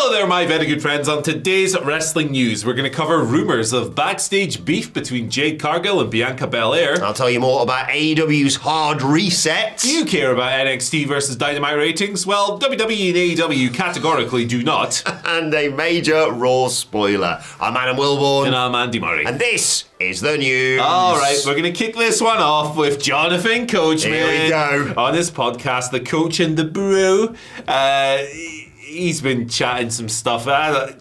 Hello there, my very good friends. On today's wrestling news, we're going to cover rumours of backstage beef between Jade Cargill and Bianca Belair. I'll tell you more about AEW's hard reset. Do you care about NXT versus Dynamite ratings? Well, WWE and AEW categorically do not. And a major Raw spoiler. I'm Adam Wilborn. And I'm Andy Murray. And this is the news. All right, we're going to kick this one off with Jonathan Coachman. Here we go. On his podcast, The Coach and the Brew. He's been chatting some stuff. We'll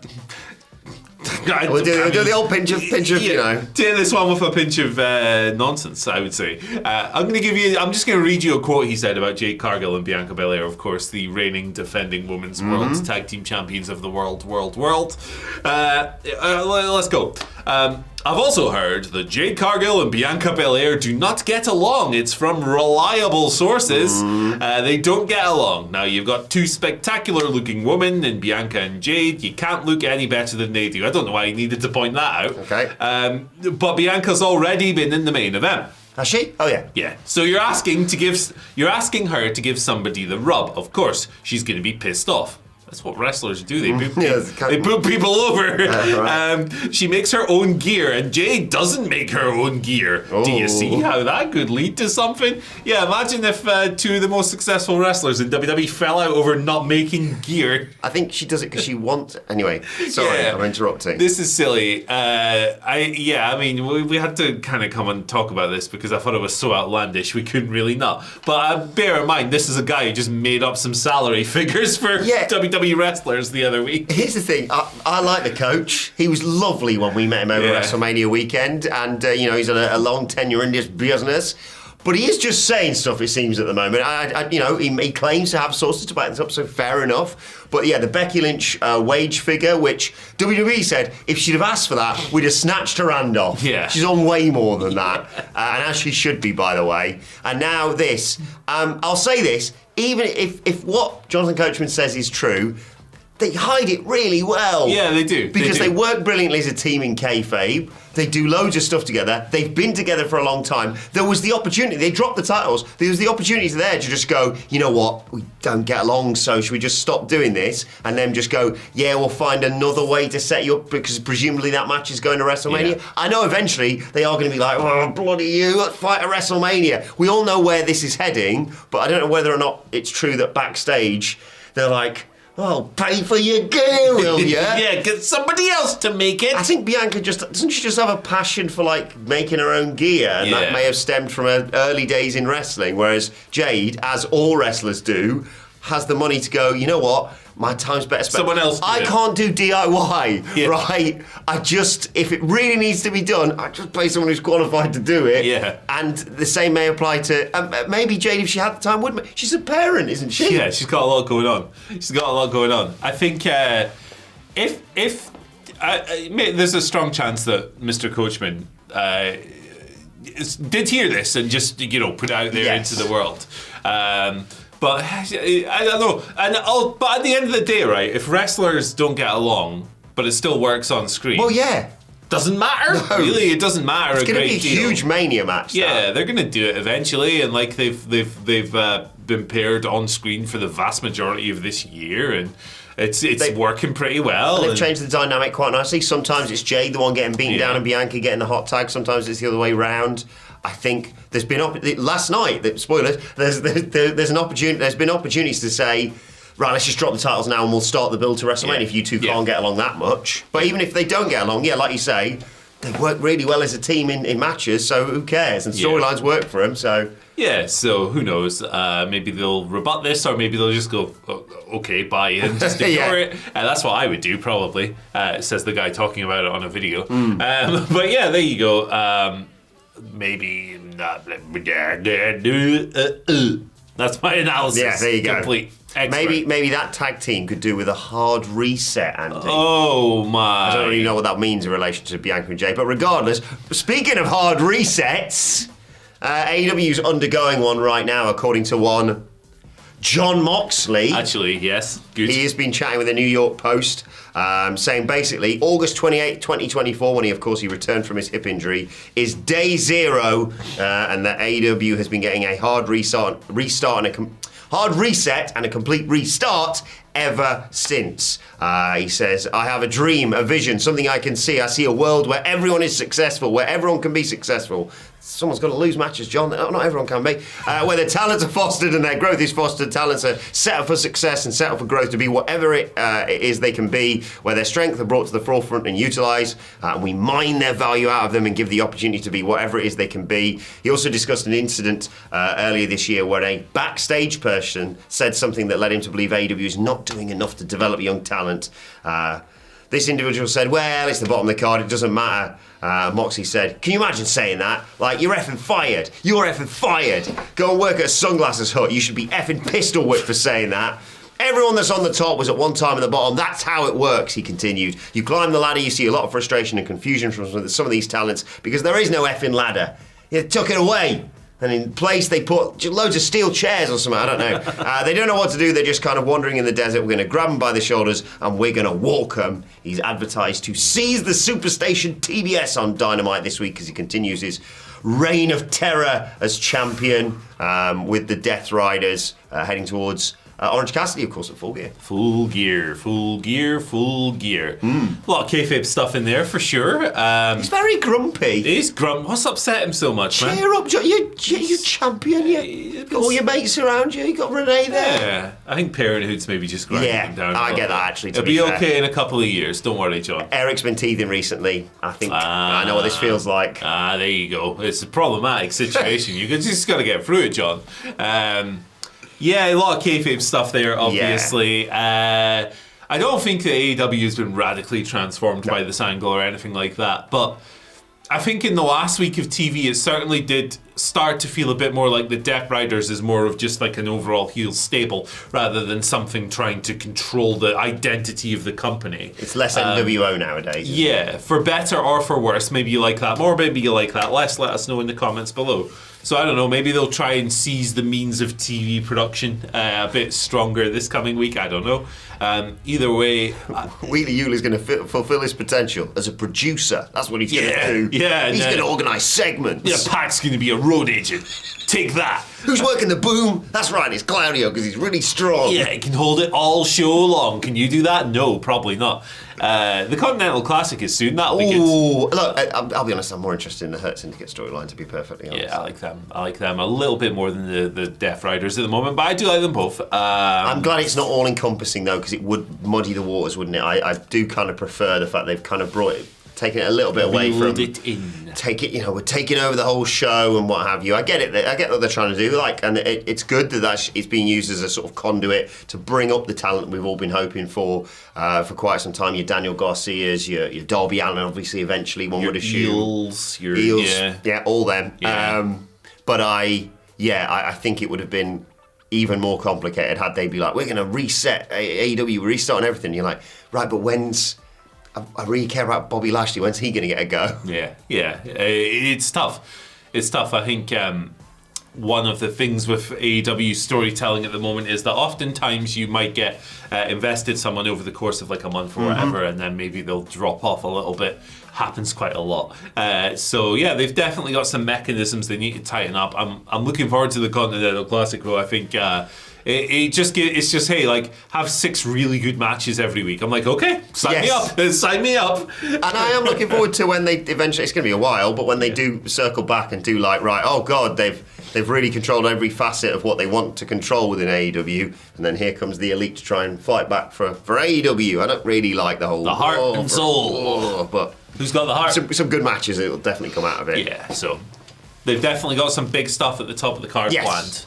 do the old pinch of you know. Take this one with a pinch of nonsense, I would say. I'm just going to read you a quote he said about Jade Cargill and Bianca Belair, of course, the reigning defending women's world tag team champions of the world. Let's go. I've also heard that Jade Cargill and Bianca Belair do not get along. It's from reliable sources. They don't get along. Now, you've got two spectacular-looking women in Bianca and Jade. You can't look any better than they do. I don't know why you needed to point that out. Okay. But Bianca's already been in the main event. Has she? Oh, yeah. Yeah. So you're asking her to give somebody the rub. Of course, she's going to be pissed off. That's what wrestlers do. They boot people over. Right. She makes her own gear, and Jade doesn't make her own gear. Oh. Do you see how that could lead to something? Yeah, imagine if two of the most successul wrestlers in WWE fell out over not making gear. I think she does it because she wants... Anyway, sorry, I'm interrupting. This is silly. We had to kind of come and talk about this because I thought it was so outlandish we couldn't really not. But bear in mind, this is a guy who just made up some salary figures for WWE wrestlers the other week. Here's the thing, I like the coach. He was lovely when we met him over WrestleMania weekend, and he's had a long tenure in this business. But he is just saying stuff, it seems, at the moment. He claims to have sources to back this up, so fair enough. But yeah, the Becky Lynch wage figure, which WWE said if she'd have asked for that, we'd have snatched her hand off. Yeah. She's on way more than that, and as she should be, by the way. And now this. I'll say this, even if what Jonathan Coachman says is true, they hide it really well. Yeah, they do. Because they work brilliantly as a team in kayfabe. They do loads of stuff together. They've been together for a long time. There was the opportunity. They dropped the titles. There was the opportunity there to just go, you know what? We don't get along, so should we just stop doing this? And then just go, yeah, we'll find another way to set you up because presumably that match is going to WrestleMania. Yeah. I know eventually they are going to be like, oh, bloody you, let's fight at WrestleMania. We all know where this is heading, but I don't know whether or not it's true that backstage they're like, oh, pay for your gear, will you? Yeah, get somebody else to make it. I think Bianca doesn't she just have a passion for making her own gear? And that may have stemmed from her early days in wrestling, whereas Jade, as all wrestlers do, has the money to go, you know what? My time's better spent. Someone else I can't do DIY, right? If it really needs to be done, I just pay someone who's qualified to do it. Yeah. And the same may apply to, maybe Jade, if she had the time, would. She's a parent, isn't she? Yeah, she's got a lot going on. I think if there's a strong chance that Mr. Coachman did hear this and just, put it out there into the world. But I don't know. But at the end of the day, right, if wrestlers don't get along, but it still works on screen. Well, yeah. Doesn't matter. No. Really, it doesn't matter. It's going to be a huge Mania match. Yeah, they're going to do it eventually, and they've been paired on screen for the vast majority of this year, and it's working pretty well. And they've changed the dynamic quite nicely. Sometimes it's Jade, the one getting beaten down, and Bianca getting the hot tag. Sometimes it's the other way round. I think there's been last night. Spoilers. There's an opportunity. There's been opportunities to say, right, let's just drop the titles now and we'll start the build to WrestleMania if you two can't get along that much. But even if they don't get along, like you say, they work really well as a team in matches. So who cares? And storylines work for them. So so who knows? Maybe they'll rebut this, or maybe they'll just go, okay, bye, and just ignore it. That's what I would do, probably. Says the guy talking about it on a video. But yeah, there you go. Maybe not. That's my analysis. Yeah, there you go. Complete. Maybe that tag team could do with a hard reset, Andy. Oh my! I don't really know what that means in relation to Bianca and Jay, but regardless, speaking of hard resets, AEW's undergoing one right now, according to one John Moxley. Actually, yes. Good. He has been chatting with the New York Post, saying basically August 28, 2024, when he returned from his hip injury, is day zero, and that AEW has been getting a hard reset and a complete restart ever since. He says, I have a dream, a vision, something I can see. I see a world where everyone is successful, where everyone can be successful. Someone's got to lose matches, John. Not everyone can be. Where their talents are fostered and their growth is fostered. Talents are set up for success and set up for growth to be whatever it is they can be. Where their strength are brought to the forefront and utilised. And we mine their value out of them and give the opportunity to be whatever it is they can be. He also discussed an incident earlier this year where a backstage person said something that led him to believe AEW is not doing enough to develop young talent. This individual said, well, it's the bottom of the card, it doesn't matter. Moxley said, can you imagine saying that? Like, you're effing fired. You're effing fired. Go and work at a sunglasses hut. You should be effing pistol whipped for saying that. Everyone that's on the top was at one time at the bottom. That's how it works, he continued. You climb the ladder, you see a lot of frustration and confusion from some of these talents because there is no effing ladder. You took it away. And in place, they put loads of steel chairs or something, I don't know. They don't know what to do, they're just kind of wandering in the desert. We're going to grab them by the shoulders and we're going to walk them. He's advertised to seize the Superstation TBS on Dynamite this week as he continues his reign of terror as champion with the Death Riders heading towards Orange Cassidy, of course, at Full Gear. Full Gear. A lot of kayfabe stuff in there, for sure. He's very grumpy. He's grumpy. What's upset him so much, man? Cheer up, John. You champion. You got all your mates around you. You got Renee there. Yeah. I think Parenthood's maybe just grinding him down. I get that, actually, It'll be okay in a couple of years. Don't worry, John. Eric's been teething recently. I think I know what this feels like. There you go. It's a problematic situation. You just got to get through it, John. Yeah, a lot of kayfabe stuff there, obviously. Yeah. I don't think that AEW has been radically transformed by this angle or anything like that, but I think in the last week of TV, it certainly did start to feel a bit more like the Death Riders is more of just like an overall heel stable rather than something trying to control the identity of the company. It's less NWO nowadays. Yeah, for better or for worse. Maybe you like that more, maybe you like that less. Let us know in the comments below. So I don't know, maybe they'll try and seize the means of TV production a bit stronger this coming week. I don't know. Either way... Wheeler Yuli's going to fulfill his potential as a producer. That's what he's going to do. Yeah, he's going to organise segments. Yeah, Pac's going to be a road agent. Take that. Who's working the boom? That's right, it's Claudio because he's really strong. Yeah, he can hold it all show long. Can you do that? No, probably not. The Continental Classic is soon. That'll be good. Look, I'll be honest, I'm more interested in the Hurt Syndicate storyline, to be perfectly honest. Yeah, I like them a little bit more than the Death Riders at the moment, but I do like them both. I'm glad it's not all-encompassing, though, because it would muddy the waters, wouldn't it? I do kind of prefer the fact they've kind of brought it, taking it a little bit away from it in. We're taking over the whole show and what have you. I get it. I get what they're trying to do. And it's good that it's being used as a sort of conduit to bring up the talent we've all been hoping for quite some time. Your Daniel Garcias, your Darby Allin, obviously, eventually one would assume. Eels, yeah, all them. Yeah. But I think it would have been even more complicated had they be like, we're going to reset AEW, we're restarting everything. You're like, right, but when's... I really care about Bobby Lashley. When's he going to get a go? Yeah. It's tough. I think one of the things with AEW storytelling at the moment is that oftentimes you might get invested someone over the course of like a month or whatever, and then maybe they'll drop off a little bit. Happens quite a lot. So yeah, they've definitely got some mechanisms they need to tighten up. I'm looking forward to the Continental Classic, though. I think it's just hey, like, have 6 really good matches every week. I'm like, okay, sign me up. And I am looking forward to when they eventually, it's going to be a while, but when they do circle back and do like, right, oh God, they've really controlled every facet of what they want to control within AEW, and then here comes the Elite to try and fight back for AEW. I don't really like the whole... The heart and soul. But who's got the heart? Some good matches that will definitely come out of it. Yeah, so... They've definitely got some big stuff at the top of the card planned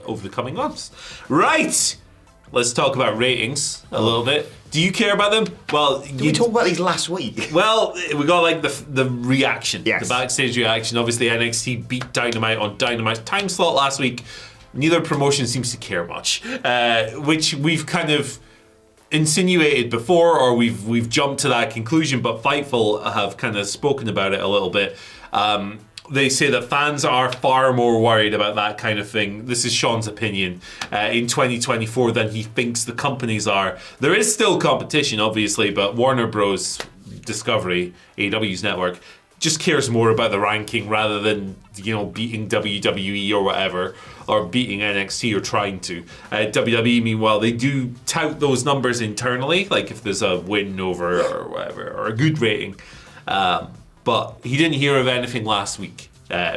over the coming months. Right, let's talk about ratings a little bit. Do you care about them? Well, did we talk about these last week? Well, we got like the reaction, the backstage reaction. Obviously, NXT beat Dynamite on Dynamite's time slot last week. Neither promotion seems to care much, which we've kind of insinuated before, or we've jumped to that conclusion. But Fightful have kind of spoken about it a little bit. They say that fans are far more worried about that kind of thing. This is Sean's opinion in 2024 than he thinks the companies are. There is still competition, obviously, but Warner Bros. Discovery, AEW's network, just cares more about the ranking rather than, beating WWE or whatever, or beating NXT or trying to. WWE, meanwhile, they do tout those numbers internally, like if there's a win over or whatever, or a good rating. But he didn't hear of anything last week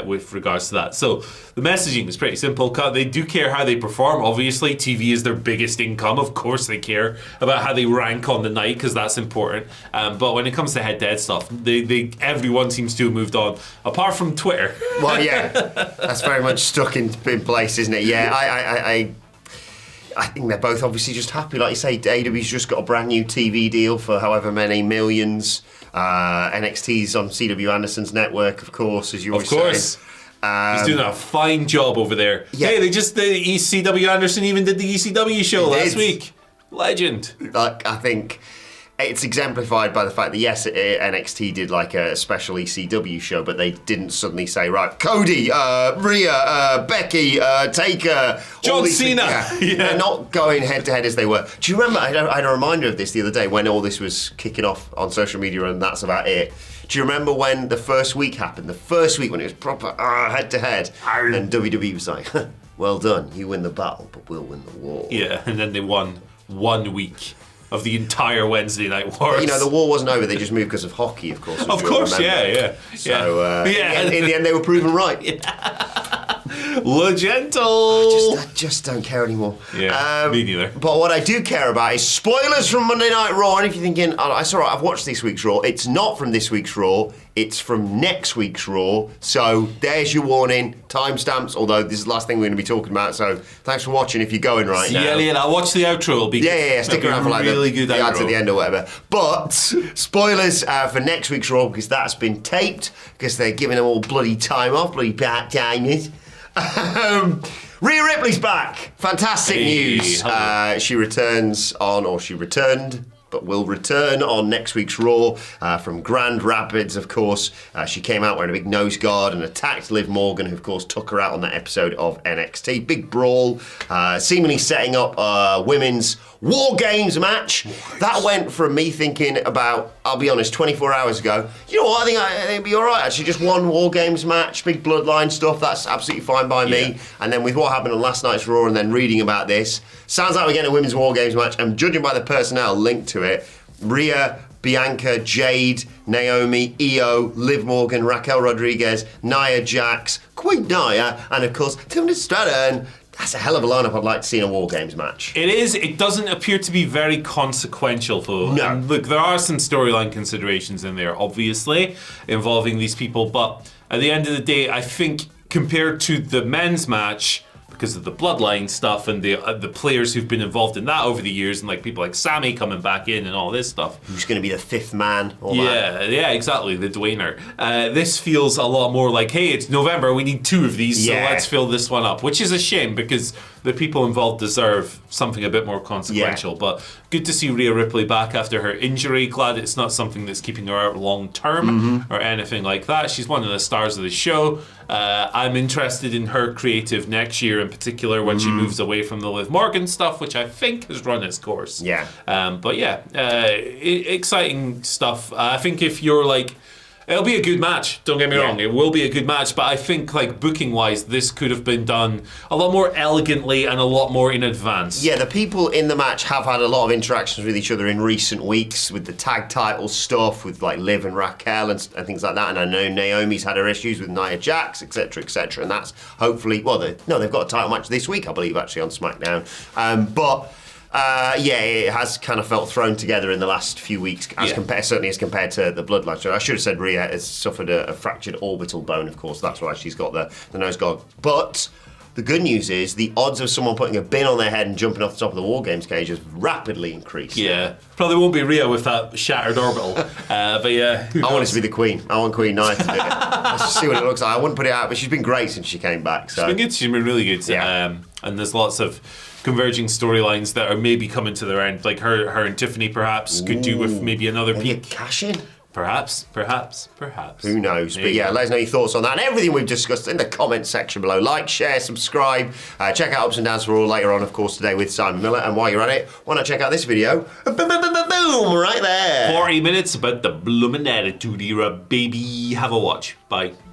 with regards to that. So the messaging is pretty simple. They do care how they perform. Obviously, TV is their biggest income. Of course they care about how they rank on the night because that's important. But when it comes to head-to-head stuff, everyone seems to have moved on, apart from Twitter. Well, yeah, that's very much stuck in place, isn't it? Yeah, I think they're both obviously just happy. Like you say, AEW's just got a brand new TV deal for however many millions. NXT's on CW Anderson's network, of course, as you always say. Of course. He's doing a fine job over there. Yeah. Hey, the CW Anderson even did the ECW show last week. Legend. Like, I think it's exemplified by the fact that, yes, NXT did like a special ECW show, but they didn't suddenly say, right, Cody, Rhea, Becky, Taker, John Cena. Yeah. They're not going head-to-head as they were. Do you remember, I had a reminder of this the other day when all this was kicking off on social media and that's about it. Do you remember when the first week happened? The first week when it was proper head-to-head. And WWE was like, well done, you win the battle, but we'll win the war. Yeah, and then they won 1 week of the entire Wednesday night wars. But, the war wasn't over. They just moved because of hockey, of course. Of course, yeah. So, in the end, they were proven right. Legento. I just don't care anymore. Yeah, me neither. But what I do care about is spoilers from Monday Night Raw. And if you're thinking, oh, it's all right, I've watched this week's Raw. It's not from this week's Raw. It's from next week's Raw. So there's your warning. Timestamps, although this is the last thing we're going to be talking about. So thanks for watching if you're going right now. Yeah, I'll watch the outro. It'll be stick around for like really good the outro ads at the end or whatever. But spoilers for next week's Raw because that's been taped because they're giving them all bloody time off, bloody part-timers. Rhea Ripley's back. Fantastic news. She returned, but will return on next week's Raw from Grand Rapids, of course. She came out wearing a big nose guard and attacked Liv Morgan, who, of course, took her out on that episode of NXT. Big brawl, seemingly setting up a women's War Games match. That went from me thinking about, I'll be honest, 24 hours ago, you know what, I think it'd be all right, actually. Just one War Games match, big bloodline stuff, that's absolutely fine by me. And then with what happened on last night's Raw and then reading about this, sounds like we're getting a women's War Games match, and judging by the personnel linked to it, Rhea, Bianca, Jade, Naomi, Io, Liv Morgan, Raquel Rodriguez, Nia Jax, Queen Nia, and of course, Tiffany Stratton. That's a hell of a lineup I'd like to see in a War Games match. It is. It doesn't appear to be very consequential, though. No. And look, there are some storyline considerations in there, obviously, involving these people. But at the end of the day, I think compared to the men's match, because of the bloodline stuff and the players who've been involved in that over the years, and like people like Sammy coming back in and all this stuff. Who's going to be the fifth man? Yeah, exactly, the Dwayner. This feels a lot more like, hey, it's November, we need 2 of these, so let's fill this one up, which is a shame because the people involved deserve something a bit more consequential. Yeah. But good to see Rhea Ripley back after her injury. Glad it's not something that's keeping her out long term or anything like that. She's one of the stars of the show. I'm interested in her creative next year in particular when she moves away from the Liv Morgan stuff, which I think has run its course. Yeah. Exciting stuff. I think if you're like, it'll be a good match, don't get me wrong, it will be a good match, but I think like booking wise this could have been done a lot more elegantly and a lot more in advance. Yeah, the people in the match have had a lot of interactions with each other in recent weeks with the tag title stuff with like Liv and Raquel and things like that, and I know Naomi's had her issues with Nia Jax, etc, and that's hopefully, they've got a title match this week I believe actually on SmackDown, it has kind of felt thrown together in the last few weeks, certainly as compared to the Bloodline show. I should have said Rhea has suffered a fractured orbital bone, of course. That's why she's got the nose guard. But the good news is the odds of someone putting a bin on their head and jumping off the top of the War Games cage has rapidly increased. Yeah, probably won't be Rhea with that shattered orbital. But yeah, I want it to be the Queen. I want Queen Nia to do it. Let's just see what it looks like. I wouldn't put it out, but she's been great since she came back. So. She's been good. She's been really good. Yeah. And there's lots of converging storylines that are maybe coming to their end, like her and Tiffany perhaps could do with maybe another peak. Cash in? Perhaps. Who knows? But yeah, let us know your thoughts on that and everything we've discussed in the comment section below. Like, share, subscribe. Check out Ups and Downs for All later on, of course, today with Simon Miller. And while you're at it, why not check out this video? Boom, right there. 40 minutes about the bloomin' attitude era, baby. Have a watch. Bye.